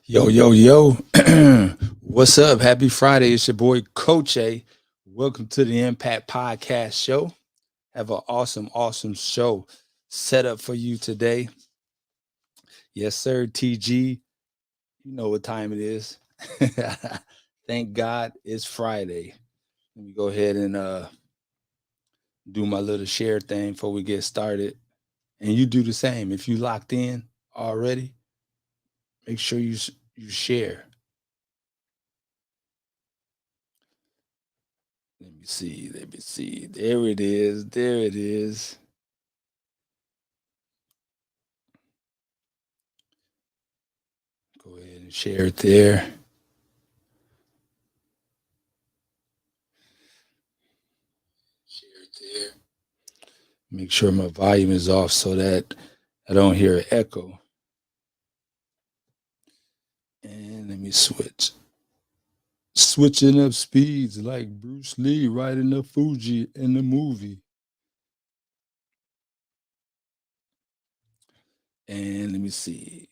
Yo, yo, yo. What's up? Happy Friday. It's your boy Coach A. Welcome to the Impact Podcast Show. Have an awesome show set up for you today. Yes, sir, TG. You know what time it is. Thank God it's Friday. Let me go ahead and do my little share thing before we get started. And you do the same. If you locked in already, make sure you share. Let me see. Let me see. There it is. There it is. Go ahead and share it there. Share it there. Make sure my volume is off so that I don't hear an echo. And let me switch. Switching up speeds like Bruce Lee riding the Fuji in the movie. And let me see.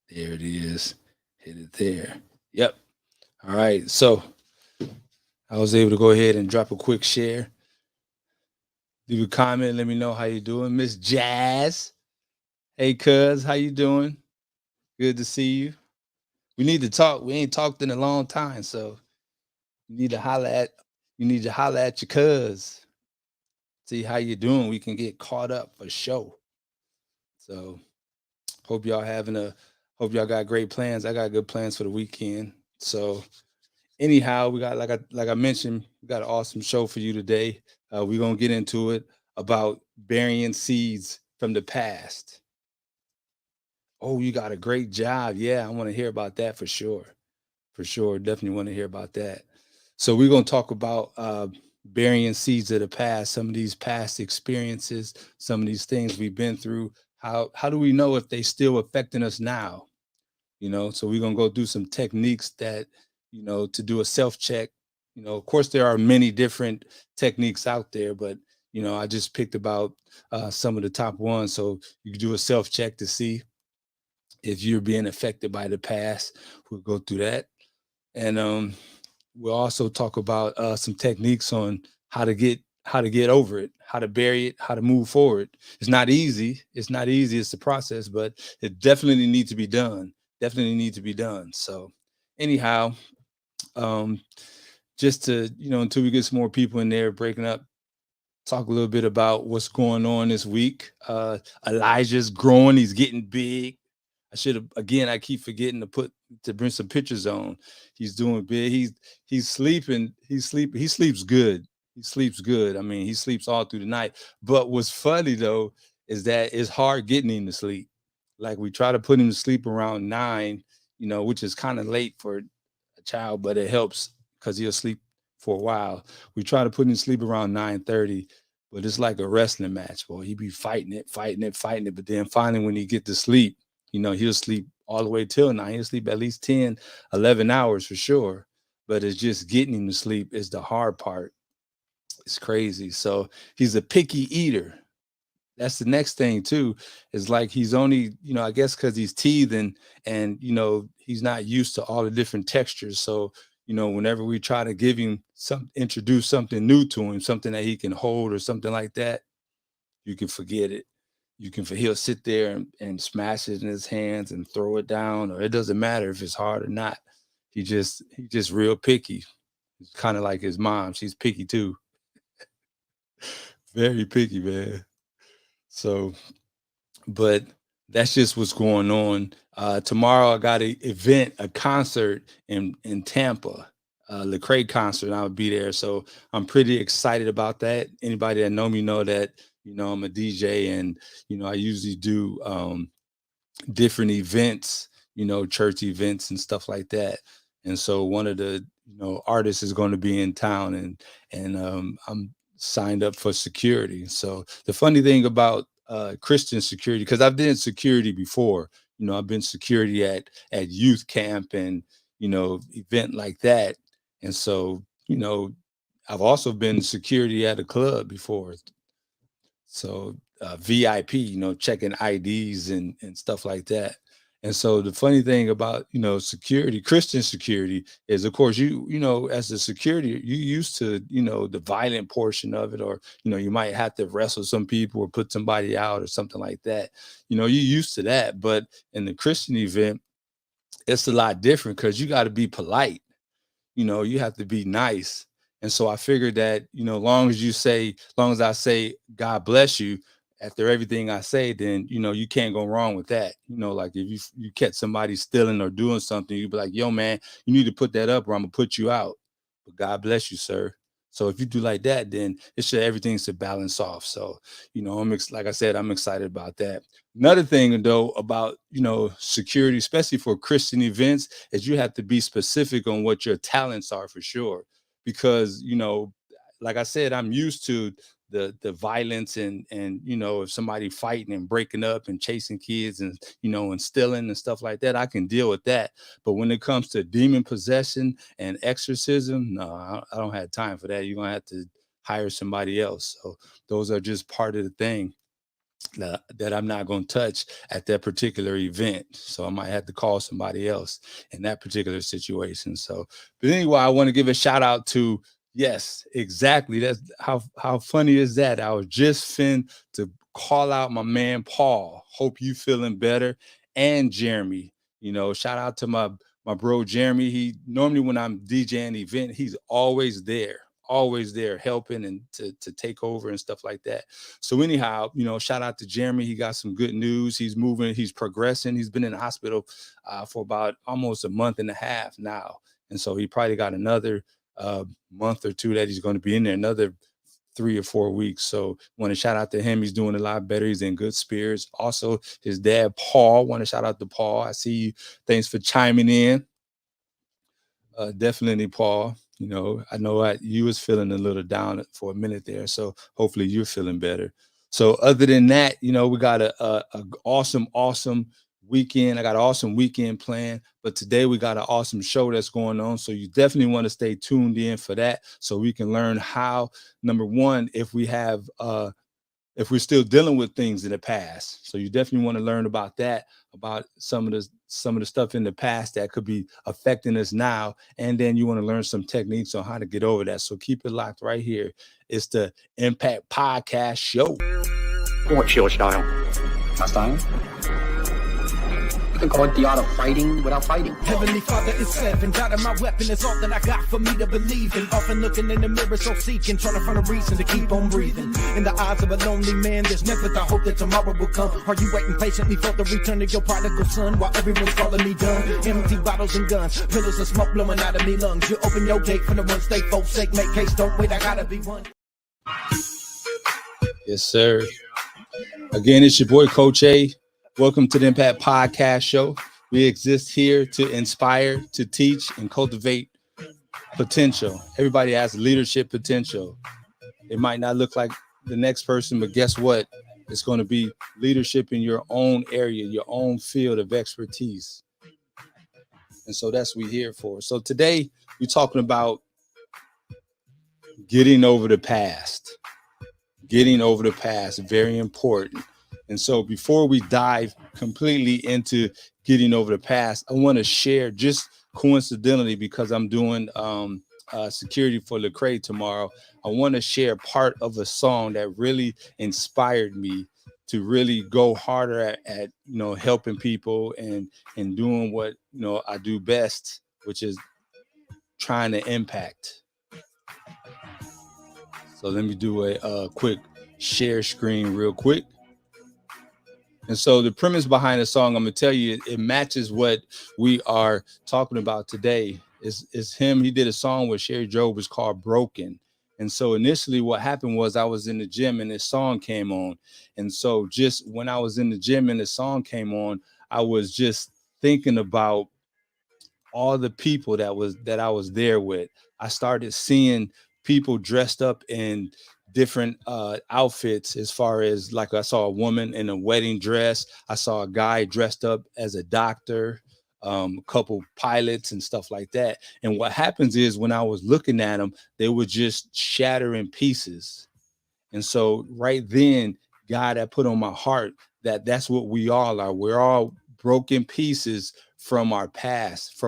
There it is. Hit it there. Yep. All right. So I was able to go ahead and drop a quick share. Leave a comment. Let me know how you doing. Miss Jazz. Hey, cuz. How you doing? Good to see you. We need to talk. We ain't talked in a long time. So you need to holler at your cuz. See how you doing. We can get caught up for sure. So hope y'all having a hope y'all got great plans. I got good plans for the weekend. So anyhow, we got like I mentioned, we got an awesome show for you today. We're gonna get into it about burying seeds from the past. Oh, you got a great job. Yeah, I want to hear about that for sure. For sure. Definitely want to hear about that. So we're gonna talk about burying seeds of the past, some of these past experiences, some of these things we've been through. How do we know if they still affecting us now? So we're gonna go do some techniques that, to do a self-check. Of course there are many different techniques out there, but I just picked about some of the top ones. So you can do a self-check to see if you're being affected by the past. We'll go through that. And we'll also talk about some techniques on how to get over it, how to bury it, how to move forward. It's not easy. It's not easy. It's the process, but it definitely needs to be done. Definitely needs to be done. So, anyhow, um, just to until we get some more people in there breaking up, talk a little bit about what's going on this week. Elijah's growing. He's getting big. I should have again. I keep forgetting to bring some pictures on. He's doing big. He's sleeping. He sleeps good. He sleeps good. I mean, he sleeps all through the night. But what's funny though is that it's hard getting him to sleep. Like we try to put him to sleep around 9, which is kind of late for a child, but it helps because he'll sleep for a while. We try to put him to sleep around 9:30, but it's like a wrestling match, boy. He be fighting it, fighting it, fighting it. But then finally, when he get to sleep, he'll sleep all the way till 9. He'll sleep at least 10, 11 hours for sure. But it's just getting him to sleep is the hard part. It's crazy. So he's a picky eater. That's the next thing too. Is like he's only, I guess because he's teething and he's not used to all the different textures. So, whenever we try to give him introduce something new to him, something that he can hold or something like that, you can forget it. He'll sit there and smash it in his hands and throw it down, or it doesn't matter if it's hard or not. He just real picky. It's kind of like his mom. She's picky too. Very picky, man. So, but that's just what's going on. Tomorrow I got an event, a concert in Tampa, Lecrae concert, and I'll be there. So I'm pretty excited about that. Anybody that know me know that I'm a DJ, and I usually do different events, church events and stuff like that. And so one of the artists is going to be in town, and I'm signed up for security. So the funny thing about Christian security, because I've been security before, I've been security at youth camp and event like that, and so I've also been security at a club before. So VIP, checking IDs and stuff like that. And so the funny thing about, security, Christian security is, of course, as a security, you used to, the violent portion of it, or, you might have to wrestle some people or put somebody out or something like that. You used to that. But in the Christian event, it's a lot different because you got to be polite. You have to be nice. And so I figured that, long as I say, God bless you, after everything I say, then, you can't go wrong with that. Like if you catch somebody stealing or doing something, you'd be like, yo, man, you need to put that up or I'm gonna put you out. But God bless you, sir. So if you do like that, then everything should balance off. So, like I said, I'm excited about that. Another thing though about, security, especially for Christian events, is you have to be specific on what your talents are for sure. Because, like I said, I'm used to the violence and if somebody fighting and breaking up and chasing kids and and stealing and stuff like that, I can deal with that. But when it comes to demon possession and exorcism, no, I don't have time for that. You're gonna have to hire somebody else. So those are just part of the thing that I'm not going to touch at that particular event. So I might have to call somebody else in that particular situation. So, but anyway, I want to give a shout out to, yes, exactly. That's how funny is that? I was just to call out my man, Paul. Hope you feeling better. And Jeremy, shout out to my bro, Jeremy. He normally, when I'm DJing an event, he's always there helping and to take over and stuff like that. So anyhow, shout out to Jeremy. He got some good news. He's moving, he's progressing. He's been in the hospital for about almost a month and a half now. And so he probably got another month or two that he's going to be in there, another 3 or 4 weeks. So want to shout out to him. He's doing a lot better. He's in good spirits. Also, his dad, Paul, want to shout out to Paul. I see you. Thanks for chiming in. Definitely, Paul. I know you was feeling a little down for a minute there, so hopefully you're feeling better. So other than that, we got a awesome weekend. I got an awesome weekend plan, but today we got an awesome show that's going on. So you definitely want to stay tuned in for that, so we can learn how, number one, if we're still dealing with things in the past. So you definitely want to learn about that, about some of the stuff in the past that could be affecting us now. And then you want to learn some techniques on how to get over that. So keep it locked right here. It's the Mpact Podcast Show. What's your style? My style? You can call it the art of fighting without fighting. Heavenly Father is heaven. God of my weapon is all that I got for me to believe in. Often looking in the mirror, so seeking, trying to find a reason to keep on breathing. In the eyes of a lonely man, there's never the hope that tomorrow will come. Are you waiting patiently for the return of your prodigal son? While everyone's calling me done. Empty bottles and guns, pillars of smoke blowing out of me lungs. You open your gate for the ones they forsake. Make haste, don't wait, I gotta be one. Yes, sir. Again, it's your boy, Coach A. Welcome to the Mpact Podcast Show. We exist here to inspire, to teach, and cultivate potential. Everybody has leadership potential. It might not look like the next person, but guess what? It's going to be leadership in your own area, your own field of expertise. And so that's what we're here for. So today we're talking about getting over the past. Getting over the past, very important. And so before we dive completely into getting over the past, I want to share, just coincidentally, because I'm doing security for Lecrae tomorrow, I want to share part of a song that really inspired me to really go harder at helping people and doing what I do best, which is trying to impact. So let me do a quick share screen real quick. And so the premise behind the song, I'm going to tell you, it matches what we are talking about today. Is him. He did a song with Sherry Jobe. It's called Broken. And so initially what happened was I was in the gym and this song came on. And so just when I was in the gym and the song came on, I was just thinking about all the people that I was there with. I started seeing people dressed up in different outfits, as far as, like, I saw a woman in a wedding dress. I saw a guy dressed up as a doctor, a couple pilots and stuff like that. And what happens is when I was looking at them, they would just shatter in pieces. And so right then, God had put on my heart that that's what we all are. We're all broken pieces from our past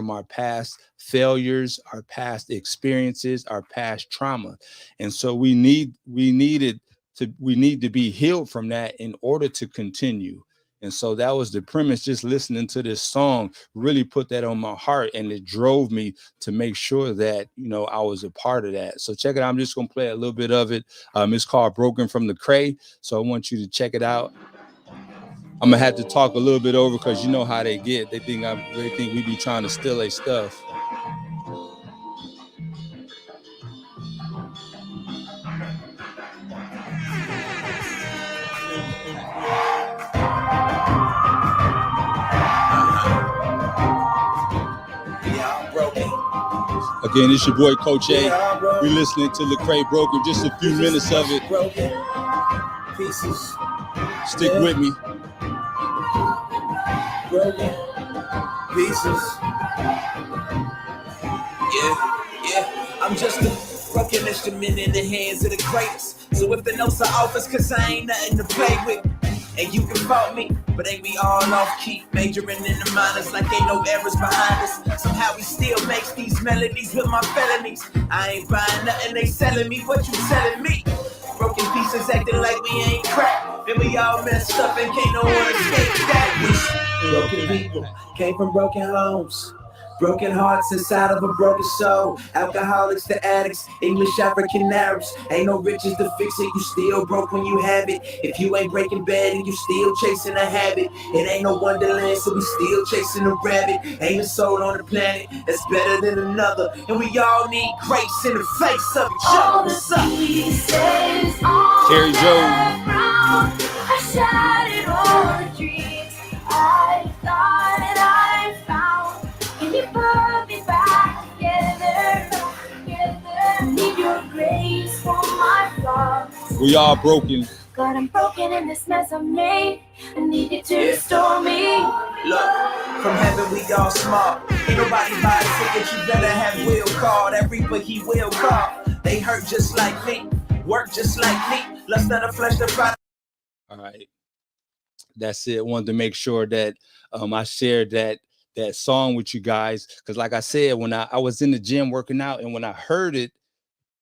failures, our past experiences, our past trauma. And so we need to be healed from that in order to continue. And so that was the premise. Just listening to this song really put that on my heart, and it drove me to make sure that, you know, I was a part of that. So check it out. I'm just going to play a little bit of it. It's called Broken from the Cray. So I want you to check it out. I'm gonna have to talk a little bit over because you know how they get. They think we be trying to steal their stuff. Again, it's your boy Coach A. We listening to Lecrae Broken. Just a few minutes of it. Stick with me. Broken pieces. Yeah. I'm just a broken instrument in the hands of the greatest. So if the notes are off, it's cause I ain't nothing to play with. And you can fault me, but ain't we all off key? Majoring in the minors like ain't no errors behind us. Somehow we still make these melodies with my felonies. I ain't buying nothing, they selling me what you telling me. Broken pieces acting like we ain't crap. Then we all messed up and can't no one escape that. We broken people, came from broken homes. Broken hearts inside of a broken soul. Alcoholics to addicts, English, African, Arabs. Ain't no riches to fix it, you still broke when you have it. If you ain't breaking bad and you still chasing a habit, it ain't no wonderland, so we still chasing a rabbit. Ain't a soul on the planet that's better than another. And we all need grace in the face of each other. What's up? Terry Joe. I shattered all the dreams I thought and I found. Can you put me back together? Need your grace for my flaws. We all broken. God, I'm broken in this mess I made. I need you to restore me. Look, from heaven we all smart. Ain't nobody buy a ticket, you better have will call. That reaper he will call. They hurt just like me, work just like me. Lust of the flesh, the pride. All right. That's it. Wanted to make sure that I shared that song with you guys. Because like I said, when I was in the gym working out, and when I heard it,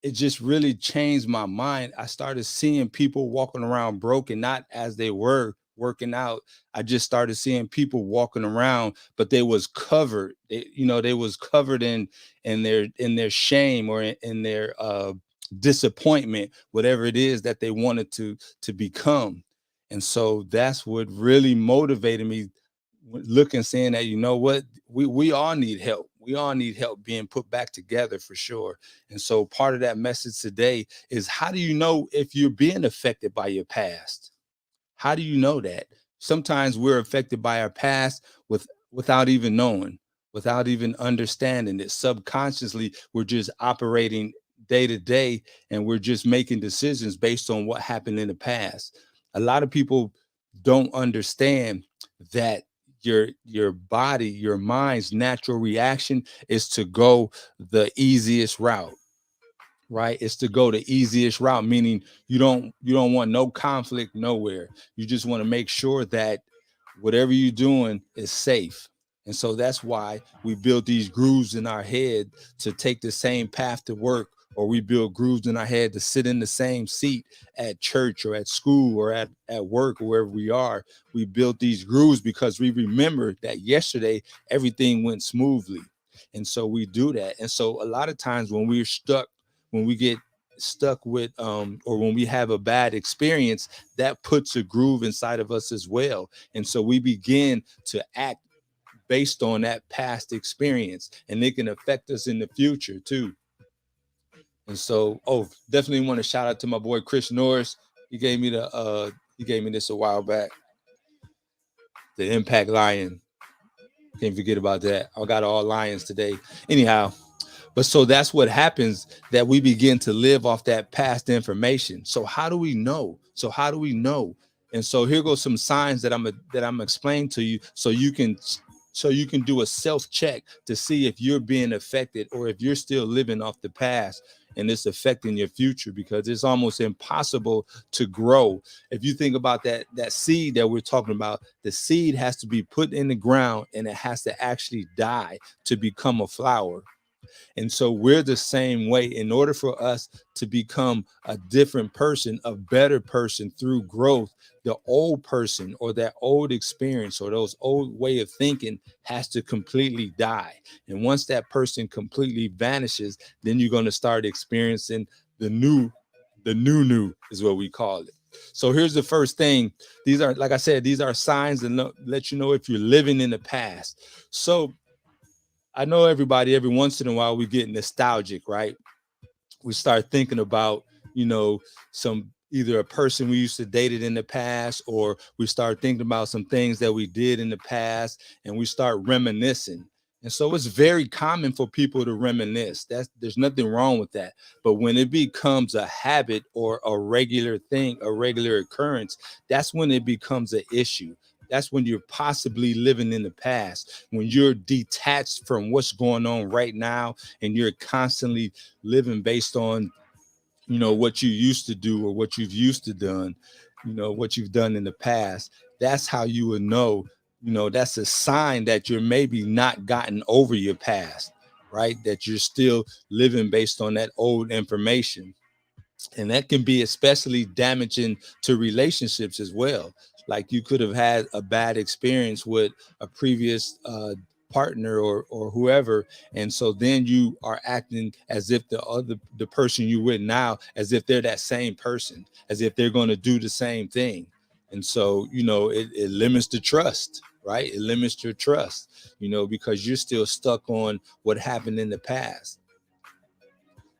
it just really changed my mind. I started seeing people walking around broken, not as they were working out. I just started seeing people walking around, but they was covered. They was covered in their shame or in their disappointment, whatever it is that they wanted to become. And so that's what really motivated me, looking, saying that, you know what, we all need help. We all need help being put back together for sure. And so part of that message today is, how do you know if you're being affected by your past? How do you know that? Sometimes we're affected by our past without even knowing, without even understanding it. Subconsciously, we're just operating day to day, and we're just making decisions based on what happened in the past. A lot of people don't understand that your body, your mind's natural reaction is to go the easiest route, right? It's to go the easiest route, meaning you don't want no conflict nowhere. You just want to make sure that whatever you're doing is safe. And so that's why we build these grooves in our head to take the same path to work, or we build grooves in our head to sit in the same seat at church or at school or at work or wherever we are. We build these grooves because we remember that yesterday everything went smoothly. And so we do that. And so a lot of times when we get stuck with or when we have a bad experience, that puts a groove inside of us as well. And so we begin to act based on that past experience, and it can affect us in the future too. And so, definitely want to shout out to my boy Chris Norris. He gave me this a while back. The Mpact Lion. Can't forget about that. I got all lions today. Anyhow, but so that's what happens, that we begin to live off that past information. So how do we know? And so here goes some signs that I'm explaining to you, so you can do a self check to see if you're being affected or if you're still living off the past. and it's affecting your future, because it's almost impossible to grow. If you think about that seed that we're talking about, the seed has to be put in the ground and it has to actually die to become a flower. And so we're the same way. In order for us to become a different person, a better person through growth, the old person or that old experience or those old way of thinking has to completely die. And once that person completely vanishes, then you're going to start experiencing the new is what we call it. So here's the first thing. These are, like I said, these are signs that let you know if you're living in the past. So I know everybody, every once in a while, we get nostalgic, right? We start thinking about, you know, some either a person we used to dated in the past, or we start thinking about some things that we did in the past, and we start reminiscing. And so it's very common for people to reminisce. There's nothing wrong with that. But when it becomes a habit or a regular thing, a regular occurrence, that's when it becomes an issue. That's when you're possibly living in the past, when you're detached from what's going on right now, and you're constantly living based on, you know, what you used to do or what you've used to done, you know, what you've done in the past. That's how you would know, you know, that's a sign that you're maybe not gotten over your past, right? That you're still living based on that old information. And that can be especially damaging to relationships as well. Like you could have had a bad experience with a previous partner or whoever, and so then you are acting as if the person you with now, as if they're that same person, as if they're going to do the same thing. And so, you know, it limits the trust, right? It limits your trust, you know, because you're still stuck on what happened in the past.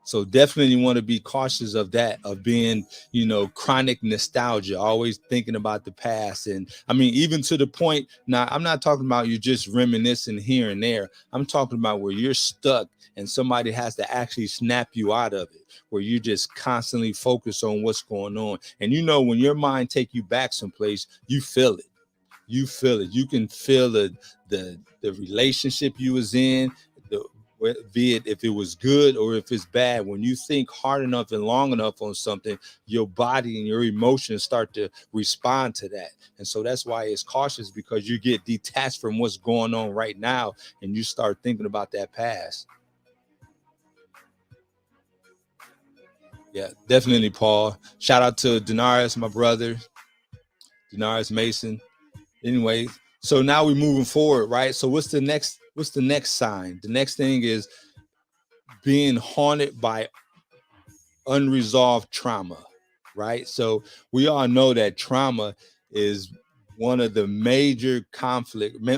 So definitely want to be cautious of that, of being, you know, chronic nostalgia, always thinking about the past. And I mean, even to the point, now I'm not talking about you just reminiscing here and there. I'm talking about where you're stuck and somebody has to actually snap you out of it, where you just constantly focus on what's going on. And you know, when your mind take you back someplace, you feel it. You feel it. You can feel the relationship you was in, the be it if it was good or if it's bad. When you think hard enough and long enough on something, your body and your emotions start to respond to that. And so that's why it's cautious, because you get detached from what's going on right now and you start thinking about that past. Yeah, definitely, Paul. Shout out to Denarius, my brother, Denarius Mason. Anyway, so now we're moving forward, right? So what's the next sign? The next thing is being haunted by unresolved trauma, right? So we all know that trauma is one of the major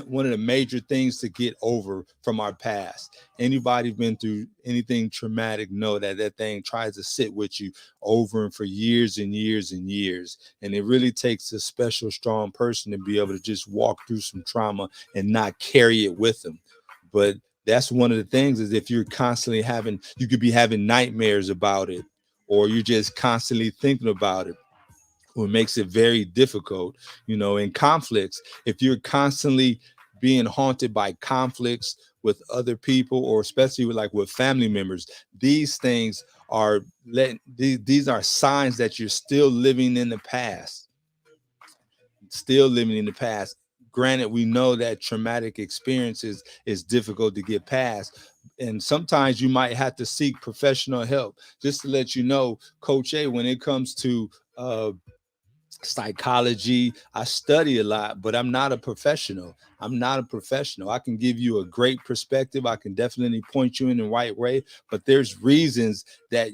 one of the major things to get over from our past. Anybody been through anything traumatic know that that thing tries to sit with you over and for years and years and years. And it really takes a special, strong person to be able to just walk through some trauma and not carry it with them. But that's one of the things, is if you're constantly you could be having nightmares about it, or you're just constantly thinking about it, what makes it very difficult, you know, in conflicts. If you're constantly being haunted by conflicts with other people, or especially with family members, these things are these are signs that you're still living in the past, still living in the past. Granted, we know that traumatic experiences is difficult to get past, and sometimes you might have to seek professional help. Just to let you know, Coach A, when it comes to psychology, I study a lot, but I'm not a professional. I can give you a great perspective. I can definitely point you in the right way, but there's reasons that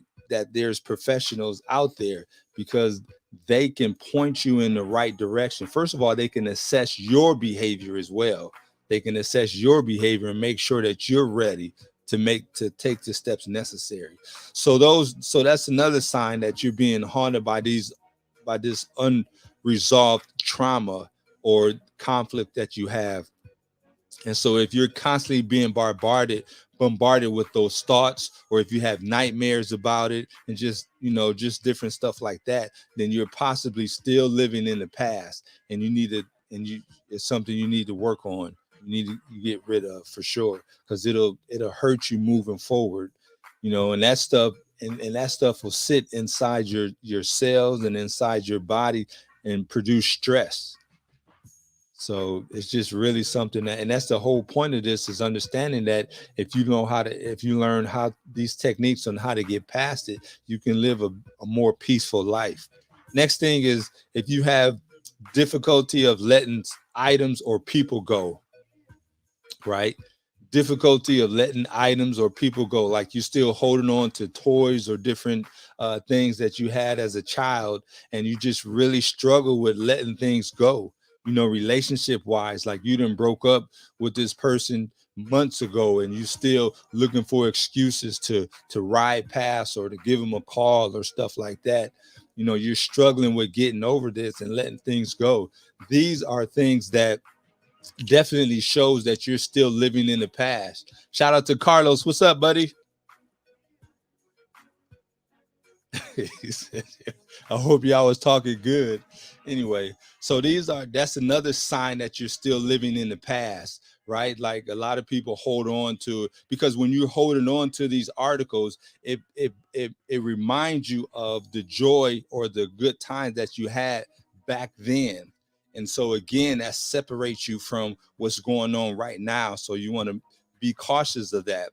there's professionals out there, because they can point you in the right direction. First of all, they can assess your behavior as well. They can assess your behavior and make sure that you're ready to take the steps necessary. So that's another sign that you're being haunted by this unresolved trauma or conflict that you have. And so if you're constantly being bombarded with those thoughts, or if you have nightmares about it, and just different stuff like that, then you're possibly still living in the past, and it's something you need to work on. You need to get rid of, for sure, because it'll hurt you moving forward, and that stuff. and that stuff will sit inside your cells and inside your body and produce stress. So it's just really something that, and that's the whole point of this, is understanding that if you learn how these techniques on how to get past it, you can live a more peaceful life. Next thing is, if you have difficulty of letting items or people go, right? Difficulty of letting items or people go, like you're still holding on to toys or different things that you had as a child, and you just really struggle with letting things go, relationship wise, like you done broke up with this person months ago and you still looking for excuses to ride past or to give them a call or stuff like that. You're struggling with getting over this and letting things go. These are things that definitely shows that you're still living in the past. Shout out to Carlos. What's up, buddy? I hope y'all was talking good. Anyway, so that's another sign that you're still living in the past, right? Like a lot of people hold on to, because when you're holding on to these articles, it reminds you of the joy or the good times that you had back then. And so again, that separates you from what's going on right now. So you want to be cautious of that.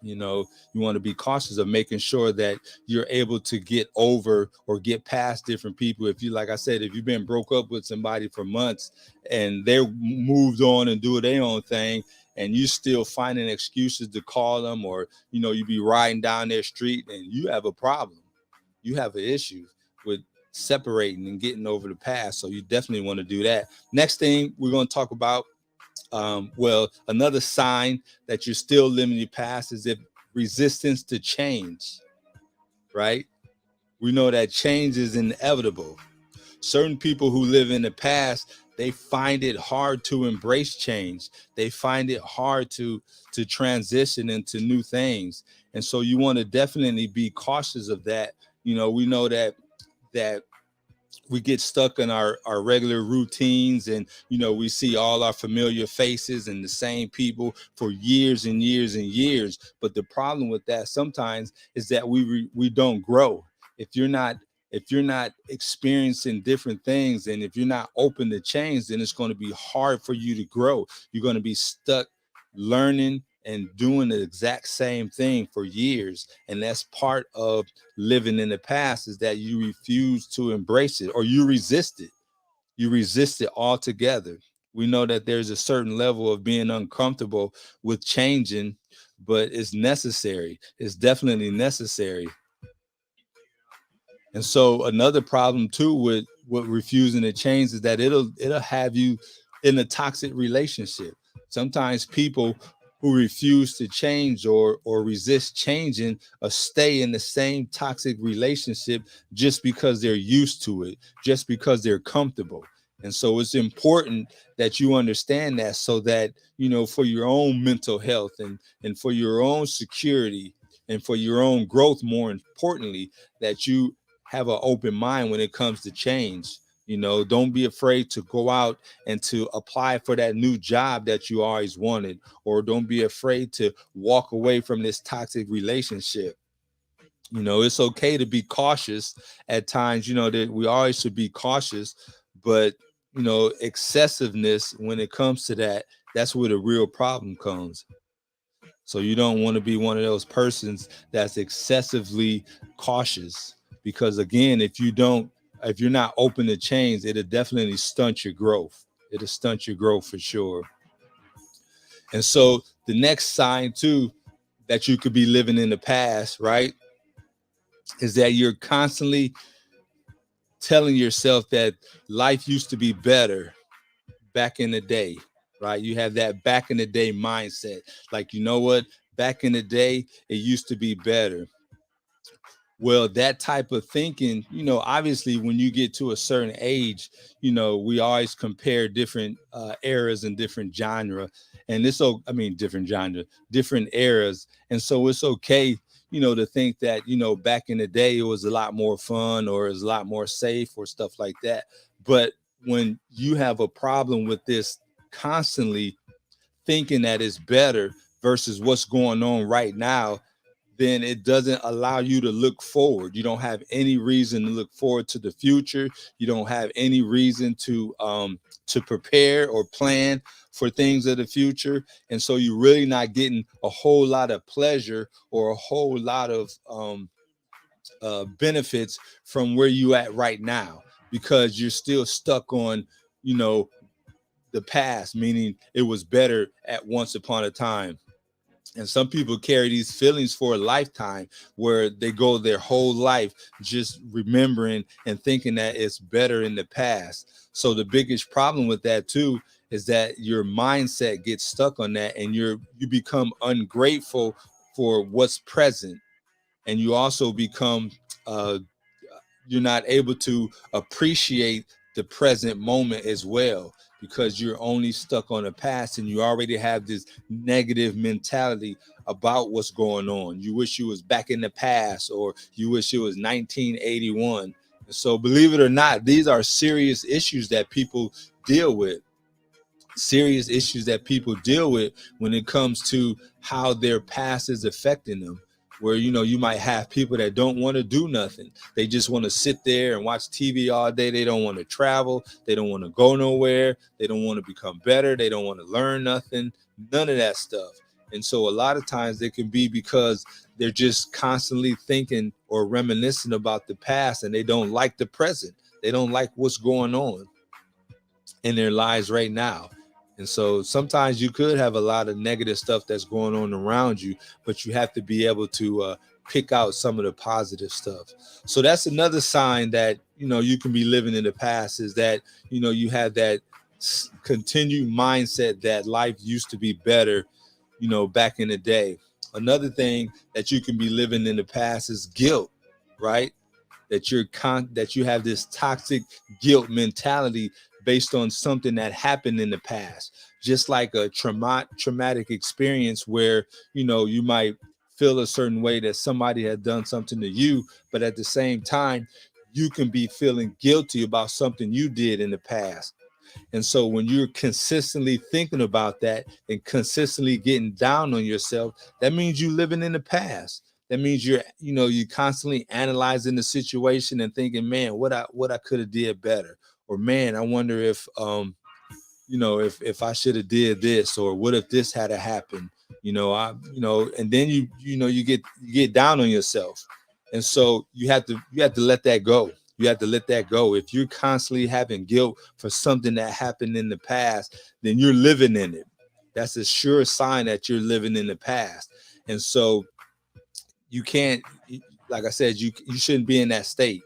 You want to be cautious of making sure that you're able to get over or get past different people. If you, like I said, if you've been broke up with somebody for months and they're moved on and doing their own thing, and you still finding excuses to call them, or you be riding down their street, and you have a problem, you have an issue with separating and getting over the past. So you definitely want to do that. Next thing we're going to talk about, another sign that you're still living in the past is if resistance to change, right? We know that change is inevitable. Certain people who live in the past, they find it hard to embrace change. They find it hard to transition into new things. And so you want to definitely be cautious of that. We know that we get stuck in our regular routines, and we see all our familiar faces and the same people for years and years and years. But the problem with that sometimes is that we don't grow. If you're not experiencing different things, and if you're not open to change, then it's going to be hard for you to grow. You're going to be stuck learning and doing the exact same thing for years. And that's part of living in the past, is that you refuse to embrace it, or you resist it. You resist it altogether. We know that there's a certain level of being uncomfortable with changing, but it's necessary. It's definitely necessary. And so another problem too with refusing to change is that it'll have you in a toxic relationship. Sometimes people who refuse to change or resist changing stay in the same toxic relationship just because they're used to it, just because they're comfortable. And so it's important that you understand that, so that for your own mental health and for your own security and for your own growth, more importantly, that you have an open mind when it comes to change. Don't be afraid to go out and to apply for that new job that you always wanted, or don't be afraid to walk away from this toxic relationship. It's okay to be cautious at times, that we always should be cautious, but excessiveness, when it comes to that, that's where the real problem comes. So you don't want to be one of those persons that's excessively cautious, because again, if you're not open to change, it'll definitely stunt your growth. It'll stunt your growth for sure. And so the next sign too that you could be living in the past, right, is that you're constantly telling yourself that life used to be better back in the day, right? You have that back in the day mindset. Like, what? Back in the day, it used to be better. Well, that type of thinking, obviously when you get to a certain age, we always compare different eras and different genre. And different genre, different eras. And so it's okay, to think that, back in the day, it was a lot more fun, or it was a lot more safe, or stuff like that. But when you have a problem with this constantly thinking that it's better versus what's going on right now, then it doesn't allow you to look forward. You don't have any reason to look forward to the future. You don't have any reason to prepare or plan for things of the future. And so you're really not getting a whole lot of pleasure or a whole lot of benefits from where you at right now, because you're still stuck on, you know, the past, meaning it was better at once upon a time. And some people carry these feelings for a lifetime, where they go their whole life just remembering and thinking that it's better in the past. So the biggest problem with that too is that your mindset gets stuck on that, and you become ungrateful for what's present, and you also become you're not able to appreciate the present moment as well, because you're only stuck on the past, and you already have this negative mentality about what's going on. You wish you was back in the past, or you wish it was 1981. So believe it or not, these are serious issues that people deal with. Serious issues that people deal with when it comes to how their past is affecting them, where, you know, you might have people that don't want to do nothing. They just want to sit there and watch TV all day. They don't want to travel. They don't want to go nowhere. They don't want to become better. They don't want to learn nothing, none of that stuff. And so a lot of times it can be because they're just constantly thinking or reminiscing about the past, and they don't like the present. They don't like what's going on in their lives right now. And so sometimes you could have a lot of negative stuff that's going on around you, but you have to be able to pick out some of the positive stuff. So that's another sign that, you know, you can be living in the past, is that, you know, you have that continued mindset that life used to be better, you know, back in the day. Another thing that you can be living in the past is guilt, right? That that you have this toxic guilt mentality based on something that happened in the past, just like a traumatic experience where, you know, you might feel a certain way that somebody had done something to you, but at the same time you can be feeling guilty about something you did in the past. And so when you're consistently thinking about that and consistently getting down on yourself, that means you living in the past. That means you're constantly analyzing the situation and thinking, man, what I could have did better. Or man, I wonder if if I should have did this, or what if this had to happen? And then you get down on yourself. And so you have to let that go. You have to let that go. If you're constantly having guilt for something that happened in the past, then you're living in it. That's a sure sign that you're living in the past. And so you can't, like I said, you shouldn't be in that state.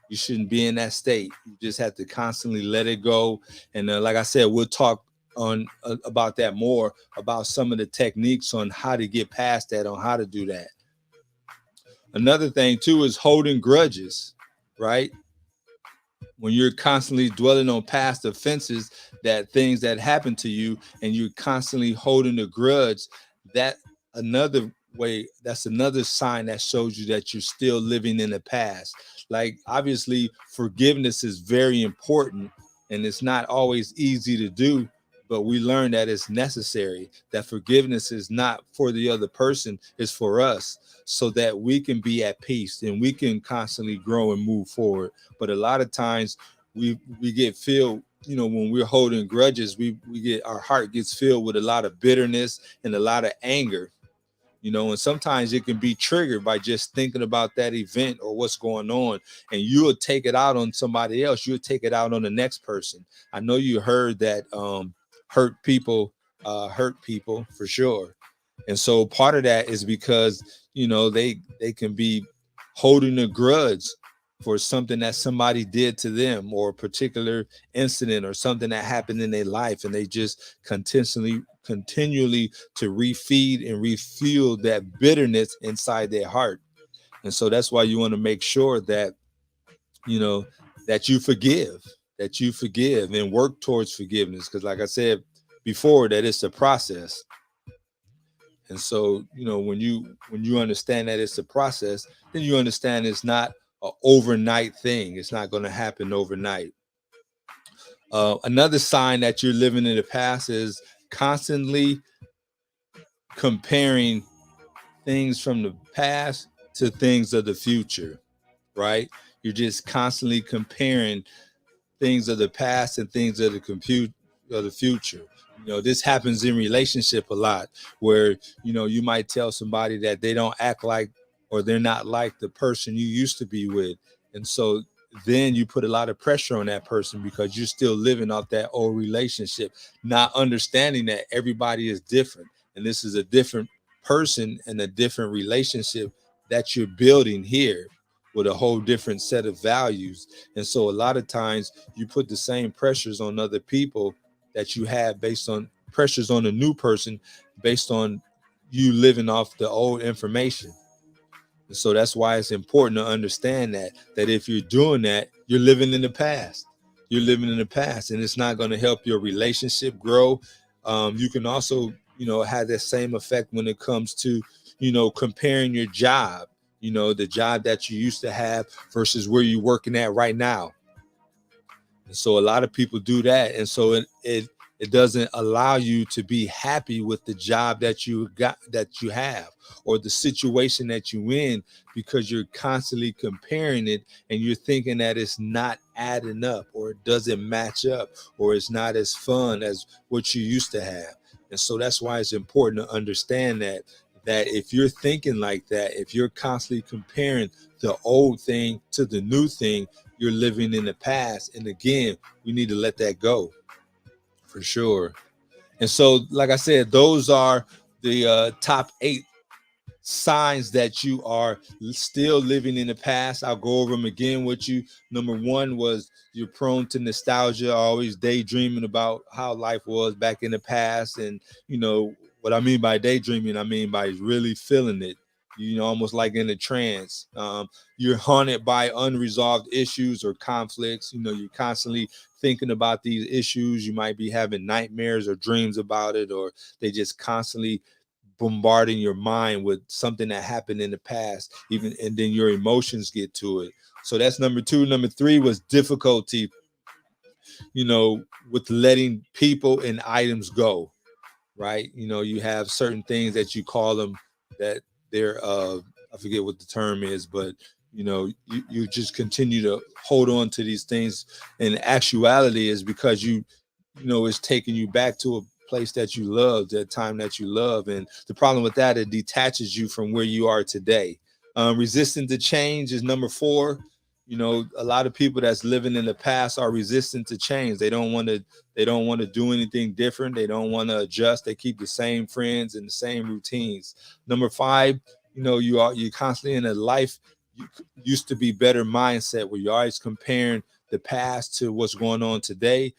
You shouldn't be in that state. You just have to constantly let it go. And like I said, we'll talk on about that more, about some of the techniques on how to get past that, on how to do that. Another thing too is holding grudges, right? When you're constantly dwelling on past offenses, that things that happened to you, and you're constantly holding a grudge, that another that's another sign that shows you that you're still living in the past. Like, obviously forgiveness is very important, and it's not always easy to do, but we learn that it's necessary. That forgiveness is not for the other person, it's for us, so that we can be at peace and we can constantly grow and move forward. But a lot of times we get filled, when we're holding grudges, we get, our heart gets filled with a lot of bitterness and a lot of anger. And sometimes it can be triggered by just thinking about that event or what's going on, and you'll take it out on somebody else. You'll take it out on the next person. I know you heard that hurt people hurt people, for sure. And so part of that is because they can be holding a grudge for something that somebody did to them, or a particular incident or something that happened in their life, and they just continually to refeed and refuel that bitterness inside their heart. And so that's why you want to make sure that you know that you forgive and work towards forgiveness, because like I said before, that it's a process. And so, when you understand that it's a process, then you understand it's not an overnight thing. It's not going to happen overnight. Another sign that you're living in the past is constantly comparing things from the past to things of the future, right? You're just constantly comparing things of the past and things of the future. This happens in relationship a lot, where you might tell somebody that they don't act like, or they're not like the person you used to be with, and so then you put a lot of pressure on that person because you're still living off that old relationship, not understanding that everybody is different, and this is a different person and a different relationship that you're building here with a whole different set of values. And so a lot of times you put the same pressures on other people that you have based on pressures on a new person based on you living off the old information. And so that's why it's important to understand that if you're doing that, you're living in the past. You're living in the past, and it's not going to help your relationship grow. You can also, have that same effect when it comes to, comparing your job, the job that you used to have versus where you're working at right now. And so a lot of people do that. And so it doesn't allow you to be happy with the job that you have, or the situation that you in, because you're constantly comparing it and you're thinking that it's not adding up, or it doesn't match up, or it's not as fun as what you used to have. And so that's why it's important to understand that if you're thinking like that, if you're constantly comparing the old thing to the new thing, you're living in the past. And again, we need to let that go, for sure. And so, like I said, those are the top 8 signs that you are still living in the past. I'll go over them again with you. Number 1 was you're prone to nostalgia, always daydreaming about how life was back in the past. And what I mean by daydreaming, I mean by really feeling it, almost like in a trance. You're haunted by unresolved issues or conflicts. You're constantly thinking about these issues. You might be having nightmares or dreams about it, or they just constantly bombarding your mind with something that happened in the past, and then your emotions get to it. So that's number 2. Number 3 was difficulty, with letting people and items go, right? You have certain things that you call them that they're I forget what the term is, but you just continue to hold on to these things. And actuality is because it's taking you back to a place that you love, that time that you love. And the problem with that, it detaches you from where you are today. Resistant to change is number 4. A lot of people that's living in the past are resistant to change. They don't want to do anything different. They don't want to adjust. They keep the same friends and the same routines. Number 5, you're constantly in a life used to be better mindset, where you're always comparing the past to what's going on today.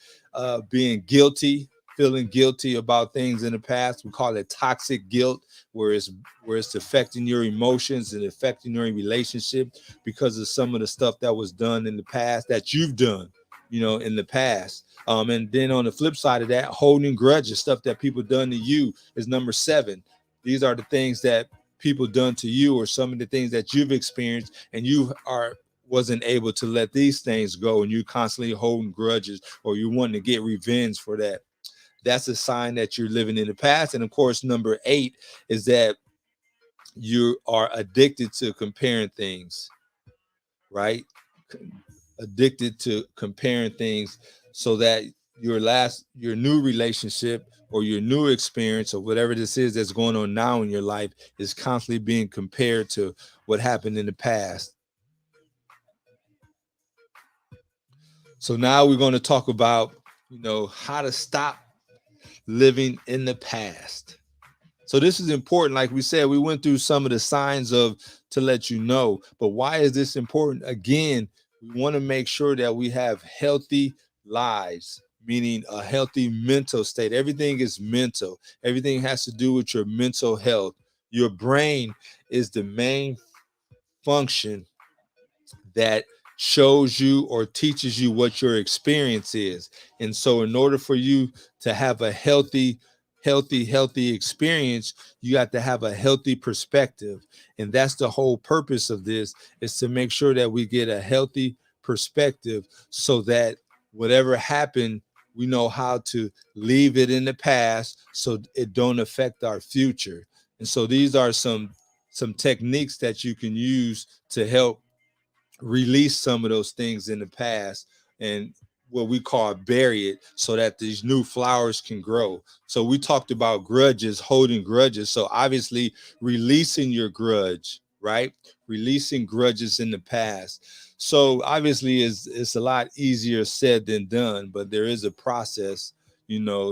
Being guilty, feeling guilty about things in the past. We call it toxic guilt, where it's affecting your emotions and affecting your relationship because of some of the stuff that was done in the past, that you've done, in the past. And then on the flip side of that, holding grudges, stuff that people done to you, is number 7. These are the things that people done to you, or some of the things that you've experienced, and you wasn't able to let these things go, and you constantly holding grudges, or you wanting to get revenge for that. That's a sign that you're living in the past. And of course, number 8 is that you are addicted to comparing things, right? Addicted to comparing things, so that your new relationship or your new experience or whatever this is that's going on now in your life is constantly being compared to what happened in the past. So now we're going to talk about, how to stop living in the past. So this is important. Like we said, we went through some of the signs to let you know, but why is this important? Again, we want to make sure that we have healthy lives, meaning a healthy mental state. Everything is mental. Everything has to do with your mental health. Your brain is the main function that shows you or teaches you what your experience is. And so in order for you to have a healthy experience, you have to have a healthy perspective. And that's the whole purpose of this, is to make sure that we get a healthy perspective, so that whatever happened, we know how to leave it in the past so it don't affect our future. And so these are some some techniques that you can use to help release some of those things in the past, and what we call bury it, so that these new flowers can grow. So we talked about grudges, holding grudges. So obviously releasing your grudge, right? Releasing grudges in the past. So obviously it's a lot easier said than done, but there is a process.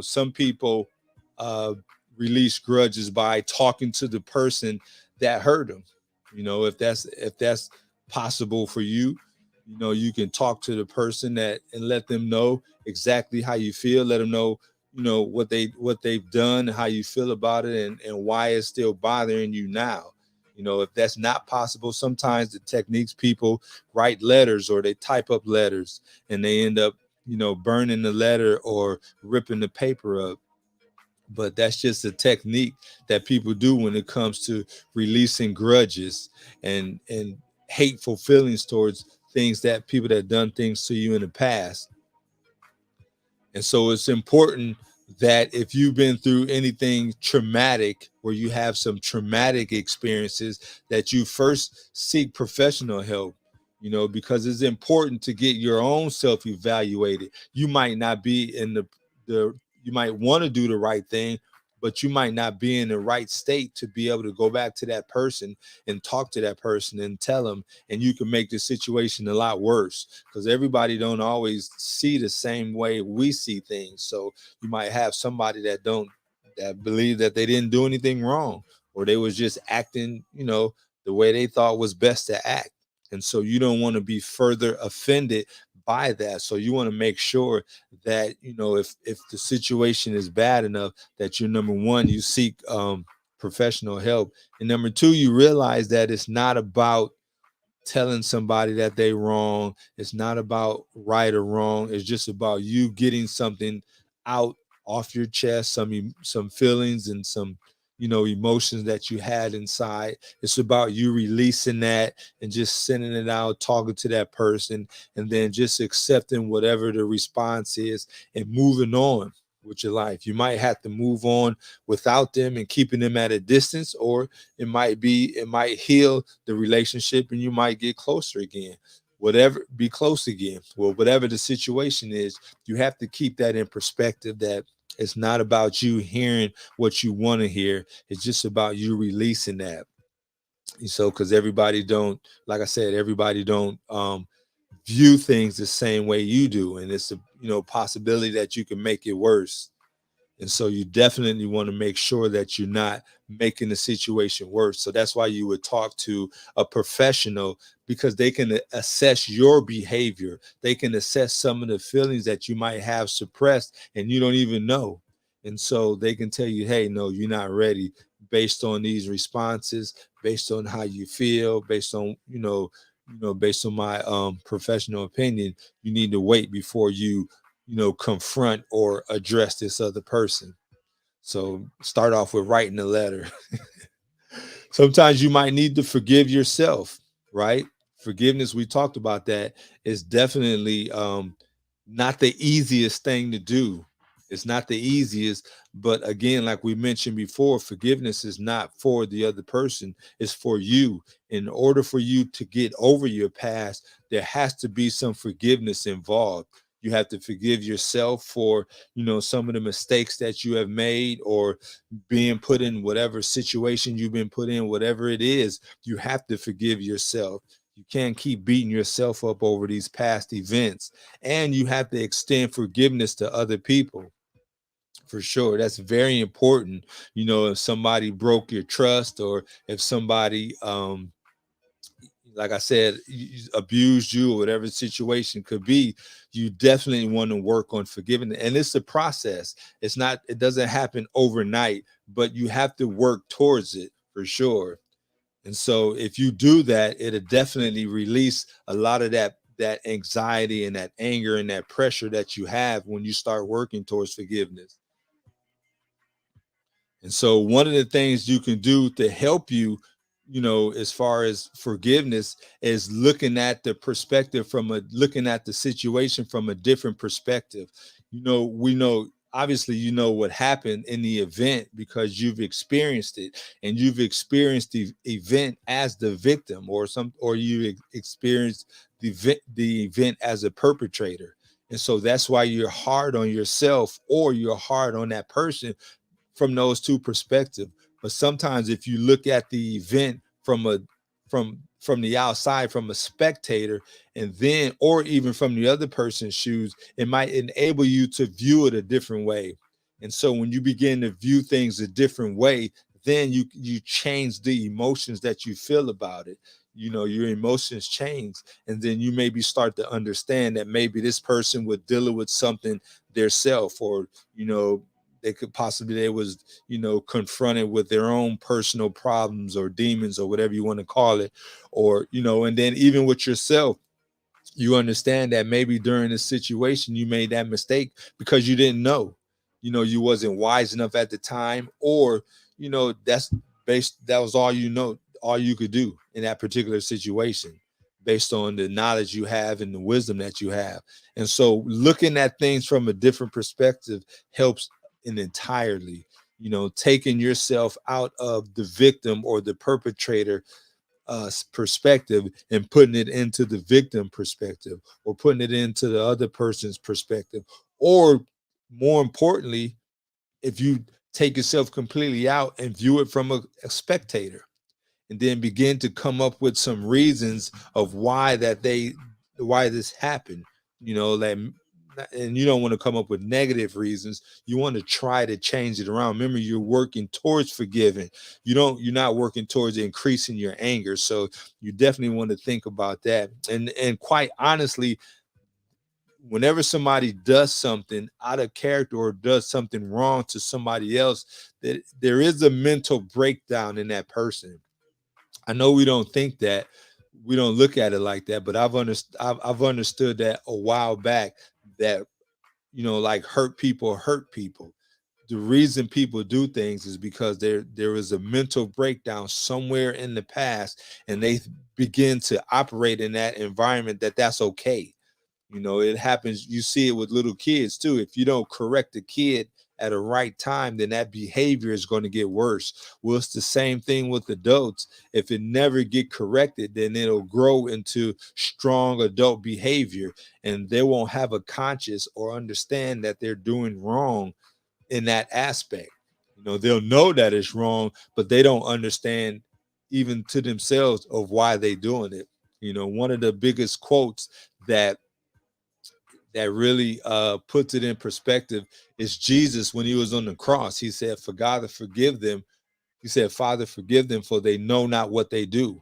Some people uh, release grudges by talking to the person that hurt them. If that's possible for you, you can talk to the person that and let them know exactly how you feel. Let them know, what they've done, how you feel about it, and why it's still bothering you now. If that's not possible, sometimes the techniques, people write letters or they type up letters and they end up, burning the letter or ripping the paper up. But that's just a technique that people do when it comes to releasing grudges and hateful feelings towards things, that people that done things to you in the past. And so it's important that if you've been through anything traumatic, where you have some traumatic experiences, that you first seek professional help, because it's important to get your own self evaluated. You might not be in the you might want to do the right thing, but you might not be in the right state to be able to go back to that person and talk to that person and tell them, and you can make the situation a lot worse, because everybody don't always see the same way we see things. So you might have somebody that believe that they didn't do anything wrong, or they was just acting, the way they thought was best to act. And so you don't want to be further offended by that. So you want to make sure that, if the situation is bad enough, that you're, number one, you seek professional help, and number two, you realize that it's not about telling somebody that they wrong. It's not about right or wrong. It's just about you getting something out, off your chest, some feelings and some, emotions that you had inside. It's about you releasing that and just sending it out, talking to that person, and then just accepting whatever the response is and moving on with your life. You might have to move on without them and keeping them at a distance, or it might heal the relationship and you might get closer again. Whatever, be close again. Well, whatever the situation is, you have to keep that in perspective, that it's not about you hearing what you want to hear. It's just about you releasing that. So, because everybody don't, like I said, everybody don't view things the same way you do, and it's a possibility that you can make it worse. And so you definitely want to make sure that you're not making the situation worse. So that's why you would talk to a professional, because they can assess your behavior. They can assess some of the feelings that you might have suppressed and you don't even know. And so they can tell you, hey, no, you're not ready, based on these responses, based on how you feel, based on, based on my professional opinion, you need to wait before you confront or address this other person. So start off with writing a letter. Sometimes you might need to forgive yourself, right? Forgiveness, we talked about that, is definitely not the easiest thing to do. It's not the easiest, but again, like we mentioned before, forgiveness is not for the other person, it's for you. In order for you to get over your past, there has to be some forgiveness involved. You have to forgive yourself for, some of the mistakes that you have made, or being put in whatever situation you've been put in, whatever it is. You have to forgive yourself. You can't keep beating yourself up over these past events. And you have to extend forgiveness to other people. For sure. That's very important. If somebody broke your trust, or if somebody, like I said, abused you, or whatever the situation could be, you definitely want to work on forgiving. And it's a process. It doesn't happen overnight, but you have to work towards it, for sure. And so if you do that, it'll definitely release a lot of that anxiety and that anger and that pressure that you have when you start working towards forgiveness. And so one of the things you can do to help you, as far as forgiveness, is looking at the perspective looking at the situation from a different perspective. We know, obviously you know what happened in the event because you've experienced it, and you've experienced the event as the victim, or you experienced the event as a perpetrator. And so that's why you're hard on yourself, or you're hard on that person, from those two perspectives. But sometimes if you look at the event from the outside, from a spectator, and then, or even from the other person's shoes, it might enable you to view it a different way. And so when you begin to view things a different way, then you change the emotions that you feel about it. You know, your emotions change, and then you maybe start to understand that maybe this person was dealing with something theirself, or you know, they was, you know, confronted with their own personal problems or demons or whatever you want to call it. Or, you know, and then even with yourself, you understand that maybe during this situation you made that mistake because you didn't know, you know, you wasn't wise enough at the time, or you know, that was all, you know, all you could do in that particular situation, based on the knowledge you have and the wisdom that you have. And so looking at things from a different perspective helps in entirely, you know, taking yourself out of the victim or the perpetrator perspective, and putting it into the victim perspective, or putting it into the other person's perspective. Or more importantly, if you take yourself completely out and view it from a spectator, and then begin to come up with some reasons of why this happened, you know, like, and you don't want to come up with negative reasons. You want to try to change it around. Remember, you're working towards forgiving. You're not working towards increasing your anger. So you definitely want to think about that. And quite honestly, whenever somebody does something out of character or does something wrong to somebody else, that there is a mental breakdown in that person. I know we don't think that, we don't look at it like that, but I've understood that a while back, that, you know, like, hurt people hurt people. The reason people do things is because there is a mental breakdown somewhere in the past, and they begin to operate in that environment that's okay. You know, it happens. You see it with little kids too. If you don't correct a kid at a right time, then that behavior is going to get worse. Well, it's the same thing with adults. If it never get corrected, then it'll grow into strong adult behavior, and they won't have a conscious or understand that they're doing wrong in that aspect. You know, they'll know that it's wrong, but they don't understand even to themselves of why they doing it. You know, one of the biggest quotes that really puts it in perspective is Jesus when he was on the cross. He said, "For God to forgive them," he said, "Father, forgive them, for they know not what they do."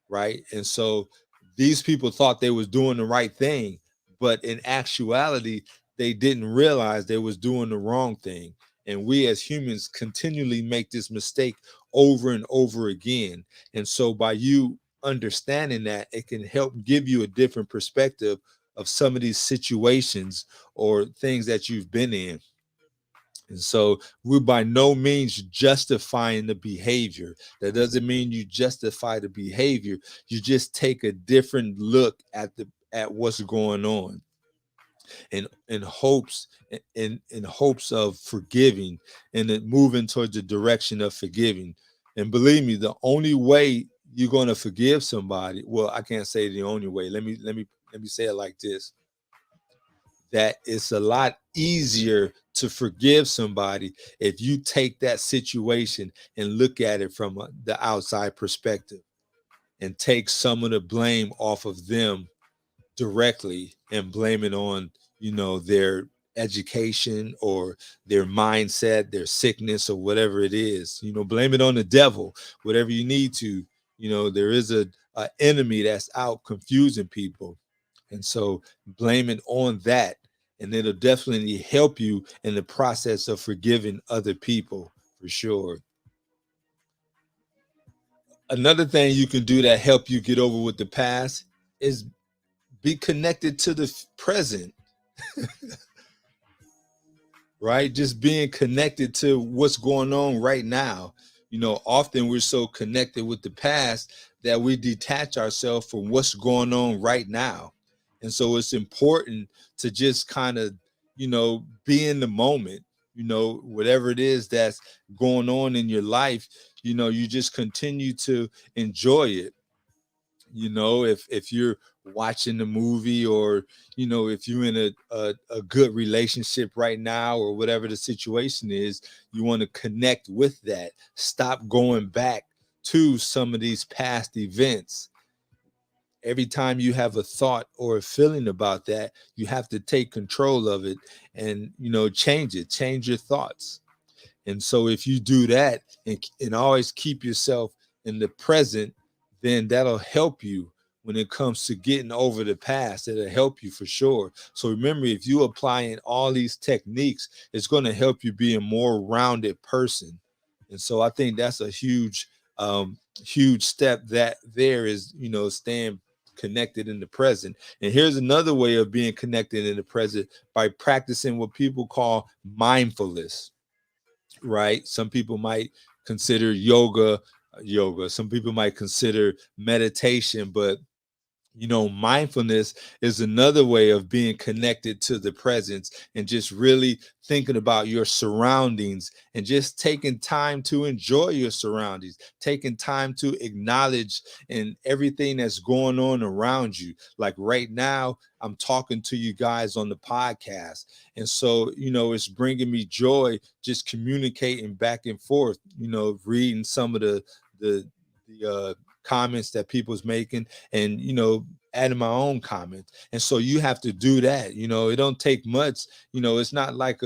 Right? And so these people thought they was doing the right thing, but in actuality, they didn't realize they was doing the wrong thing. And we as humans continually make this mistake over and over again. And so by you understanding that, it can help give you a different perspective of some of these situations or things that you've been in. And so we're by no means justifying the behavior. That doesn't mean you justify the behavior. You just take a different look at what's going on, in hopes in hopes of forgiving, and then moving towards the direction of forgiving. And believe me, the only way you're going to forgive somebody, well, I can't say the only way. Let me say it like this, that it's a lot easier to forgive somebody if you take that situation and look at it from the outside perspective, and take some of the blame off of them directly, and blame it on, you know, their education or their mindset, their sickness, or whatever it is. You know, blame it on the devil, whatever you need to. You know, there is a enemy that's out confusing people. And so blame it on that, and it'll definitely help you in the process of forgiving other people, for sure. Another thing you can do that help you get over with the past is be connected to the present. Right? Just being connected to what's going on right now. You know, often we're so connected with the past that we detach ourselves from what's going on right now. And so it's important to just kind of, you know, be in the moment. whatever it is that's going on in your life, you just continue to enjoy it. If you're watching the movie, or if you're in a good relationship right now, or whatever the situation is, you want to connect with that. Stop going back to some of these past events. Every time you have a thought or a feeling about that, you have to take control of it and change your thoughts. And so if you do that, and always keep yourself in the present, then that'll help you when it comes to getting over the past. It'll help you for sure. So remember, if you applying all these techniques, it's going to help you be a more rounded person. And so I think that's a huge step that there is, staying connected in the present. And here's another way of being connected in the present: by practicing what people call mindfulness. Right? Some people might consider yoga. Some people might consider meditation, but mindfulness is another way of being connected to the presence, and just really thinking about your surroundings, and just taking time to enjoy your surroundings, taking time to acknowledge and everything that's going on around you. Like right now, I'm talking to you guys on the podcast. And so, it's bringing me joy just communicating back and forth, reading some of the comments that people's making, and adding my own comments. And so you have to do that. It don't take much. It's not like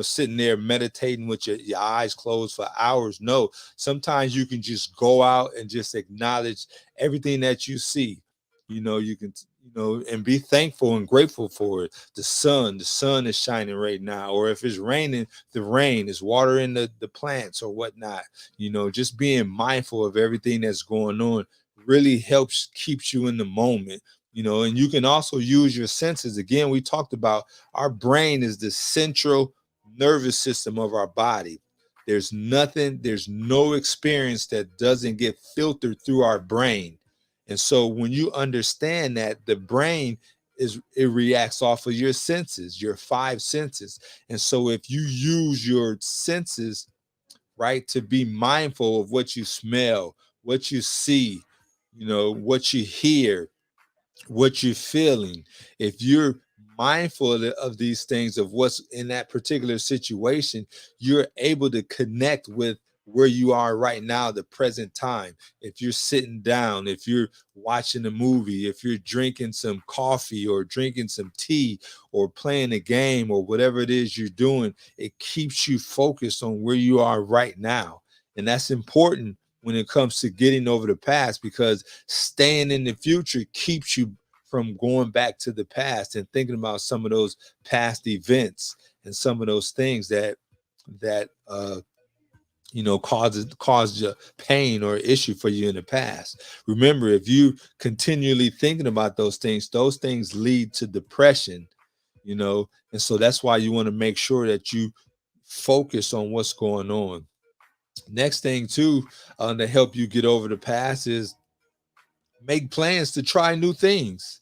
sitting there meditating with your eyes closed for hours. No, sometimes you can just go out and just acknowledge everything that you see. You can and be thankful and grateful for it. The sun is shining right now, or if it's raining, the rain is watering the plants or whatnot. Just being mindful of everything that's going on really helps, keeps you in the moment. And you can also use your senses. Again, we talked about our brain is the central nervous system of our body. There's no experience that doesn't get filtered through our brain. And so when you understand that the brain it reacts off of your senses, your five senses. And so if you use your senses, right, to be mindful of what you smell, what you see, what you hear, what you're feeling, if you're mindful of these things, of what's in that particular situation, you're able to connect with where you are right now, the present time. If you're sitting down, if you're watching a movie, if you're drinking some coffee or drinking some tea or playing a game or whatever it is you're doing, it keeps you focused on where you are right now. And that's important when it comes to getting over the past, because staying in the future keeps you from going back to the past and thinking about some of those past events and some of those things that caused you pain or issue for you in the past. Remember, if you continually thinking about those things lead to depression. And so that's why you want to make sure that you focus on what's going on. Next thing too, to help you get over the past, is make plans to try new things.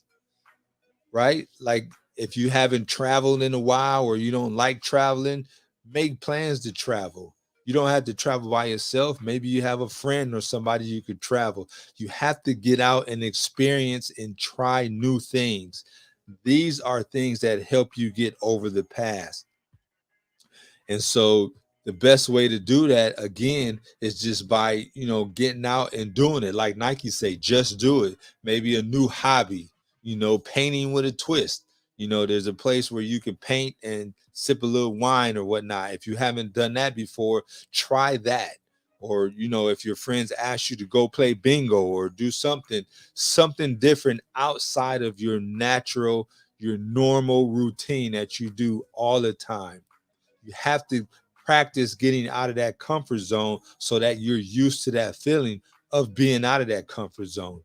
Right? Like if you haven't traveled in a while, or you don't like traveling, make plans to travel. You don't have to travel by yourself. Maybe you have a friend or somebody you could travel. You have to get out and experience and try new things. These are things that help you get over the past. And so the best way to do that, again, is just by, getting out and doing it. Like Nike say, just do it. Maybe a new hobby, painting with a twist. There's a place where you can paint and sip a little wine or whatnot. If you haven't done that before, try that. Or, if your friends ask you to go play bingo or do something different outside of your normal routine that you do all the time. You have to practice getting out of that comfort zone so that you're used to that feeling of being out of that comfort zone.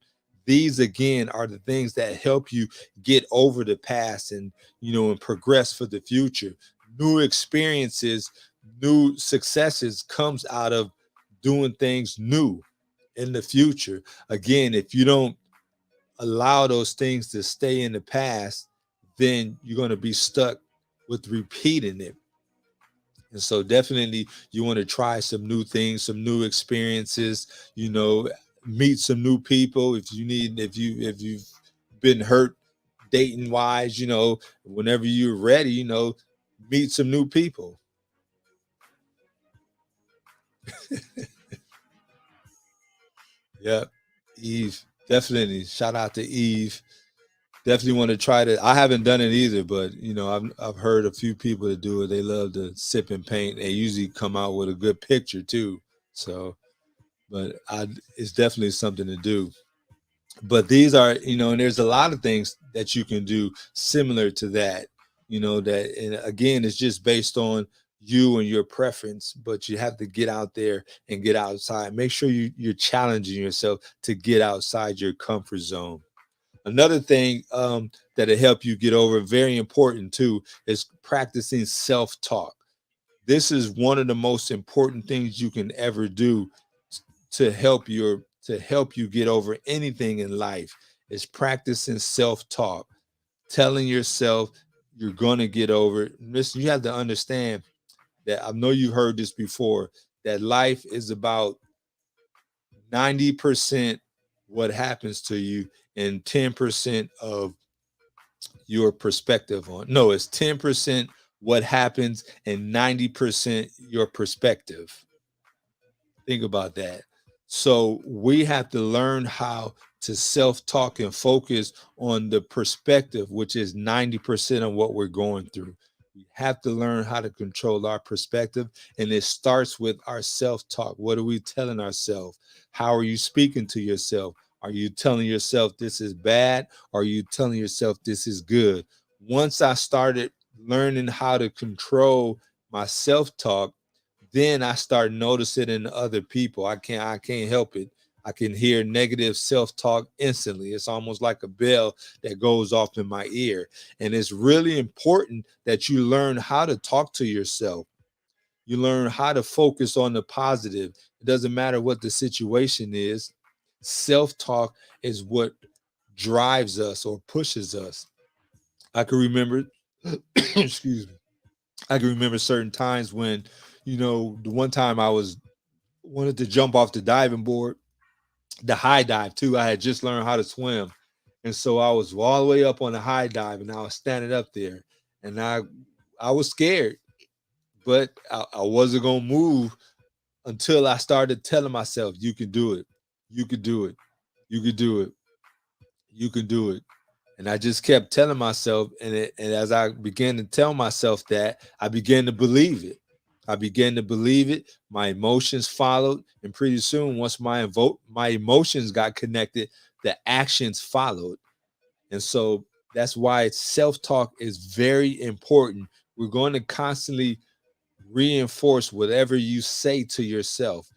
These again are the things that help you get over the past and progress for the future. New experiences, new successes comes out of doing things new in the future. Again, if you don't allow those things to stay in the past, then you're going to be stuck with repeating it. And so definitely you want to try some new things, some new experiences, you know, meet some new people. If you've been hurt dating wise, you know, whenever you're ready, you know, meet some new people. Yep. Eve, definitely. Shout out to Eve. Definitely want to try to. I haven't done it either, but you know, I've heard a few people that do it. They love to sip and paint. They usually come out with a good picture too. So, but it's definitely something to do. But these are, you know, and there's a lot of things that you can do similar to that. You know, that, and again, it's just based on you and your preference. But you have to get out there and get outside. Make sure you're challenging yourself to get outside your comfort zone. Another thing that'll help you get over, very important too, is practicing self-talk. This is one of the most important things you can ever do to help you get over anything in life. Is practicing self-talk, telling yourself you're gonna get over it. Listen, you have to understand that, I know you've heard this before, that life is about 90% what happens to you and 10% of your perspective on. No, it's 10% what happens and 90% your perspective. Think about that. So we have to learn how to self-talk and focus on the perspective, which is 90% of what we're going through. We have to learn how to control our perspective, and it starts with our self-talk. What are we telling ourselves? How are you speaking to yourself? Are you telling yourself this is bad? Or are you telling yourself this is good? Once I started learning how to control my self-talk, then I start noticing in other people. I can't help it. I can hear negative self-talk instantly. It's almost like a bell that goes off in my ear. And it's really important that you learn how to talk to yourself. You learn how to focus on the positive. It doesn't matter what the situation is. Self-talk is what drives us or pushes us. I can remember, excuse me. I can remember certain times when, you know, the one time I wanted to jump off the diving board, the high dive too. I had just learned how to swim. And so I was all the way up on the high dive and I was standing up there and I was scared, but I wasn't gonna move until I started telling myself, you can do it. You can do it. You can do it. You can do it. And I just kept telling myself, and as I began to tell myself that, I began to believe it. I began to believe it. My emotions followed, and pretty soon, once my emotions got connected, the actions followed. And so that's why self-talk is very important. We're going to constantly reinforce whatever you say to yourself.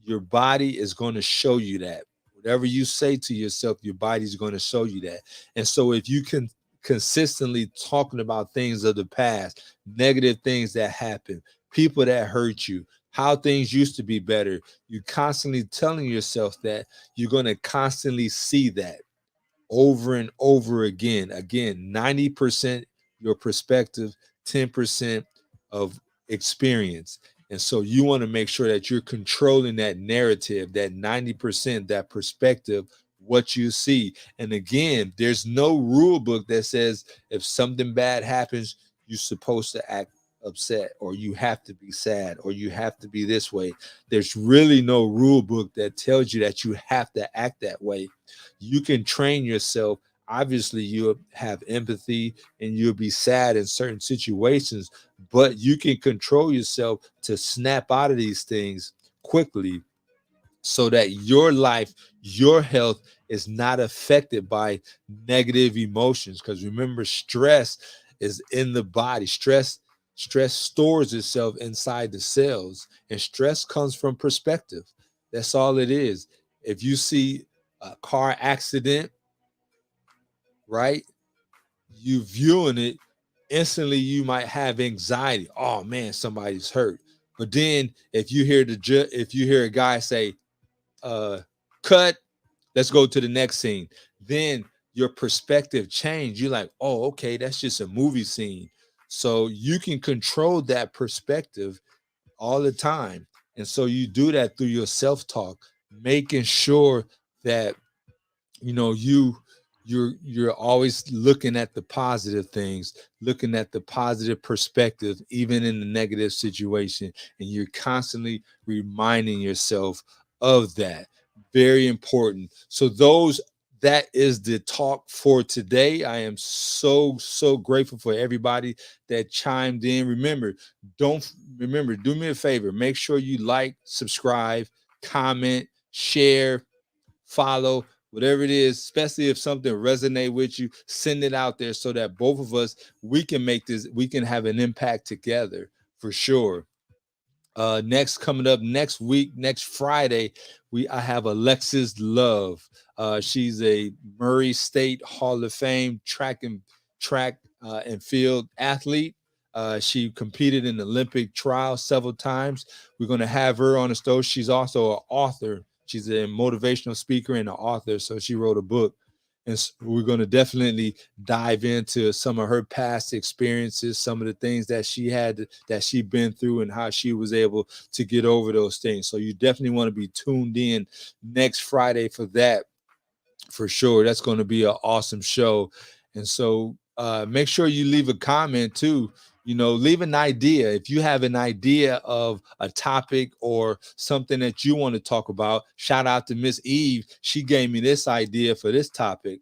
Your body is going to show you that. Whatever you say to yourself, your body's going to show you that. And so if you can consistently talking about things of the past, negative things that happen, people that hurt you, how things used to be better, you constantly telling yourself that, you're going to constantly see that over and over again. Again, 90% your perspective, 10% of experience. And so you want to make sure that you're controlling that narrative, that 90%, that perspective, what you see. And again, there's no rule book that says if something bad happens, you're supposed to act upset, or you have to be sad, or you have to be this way. There's really no rule book that tells you that you have to act that way. You can train yourself. Obviously, you'll have empathy and you'll be sad in certain situations, but you can control yourself to snap out of these things quickly so that your life, your health is not affected by negative emotions. Because remember, stress is in the body. Stress stores itself inside the cells, and stress comes from perspective. That's all it is. If you see a car accident, right? You viewing it instantly, you might have anxiety. Oh man, somebody's hurt. But then if you hear a guy say, cut, let's go to the next scene, then your perspective change. You're like, oh, okay, that's just a movie scene. So you can control that perspective all the time. And so you do that through your self-talk, making sure that you're always looking at the positive things, looking at the positive perspective, even in the negative situation. And you're constantly reminding yourself of that. Very important. So that is the talk for today. I am so grateful for everybody that chimed in. Do me a favor. Make sure you like, subscribe, comment, share, follow, whatever it is, especially if something resonate with you, send it out there so that both of us, we can have an impact together for sure. Next, coming up next week, next Friday, I have Alexis Love. She's a Murray State Hall of Fame track and field athlete. She competed in the Olympic trials several times. We're going to have her on the show. She's also an author. She's a motivational speaker and an author. So she wrote a book. And so we're going to definitely dive into some of her past experiences, some of the things that she's been through and how she was able to get over those things. So you definitely want to be tuned in next Friday for that, for sure. That's going to be an awesome show. And so make sure you leave a comment too. Leave an idea. If you have an idea of a topic or something that you want to talk about, shout out to Miss Eve. She gave me this idea for this topic,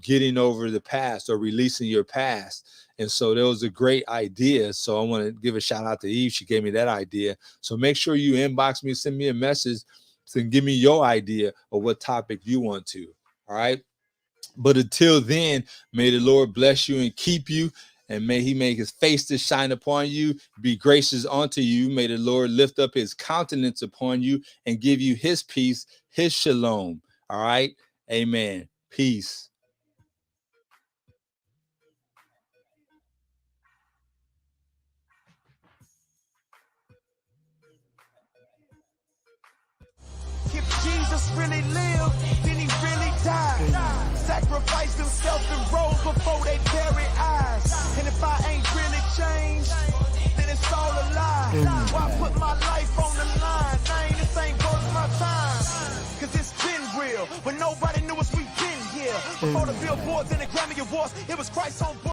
getting over the past or releasing your past. And so that was a great idea. So I want to give a shout out to Eve. She gave me that idea. So make sure you inbox me, send me a message and give me your idea of what topic you want to. All right. But until then, may the Lord bless you and keep you. And may he make his face to shine upon you, be gracious unto you. May the Lord lift up his countenance upon you and give you his peace, his shalom. All right. Amen. Peace. If Jesus really lived, then he really died. Sacrificed himself and rose before they very eyes. And if I ain't really changed, then it's all a lie. Why put my life on the line? This ain't worth my time. Cause it's been real, when nobody knew us, we been here. Before the billboards and the Grammy Awards, it was Christ on board.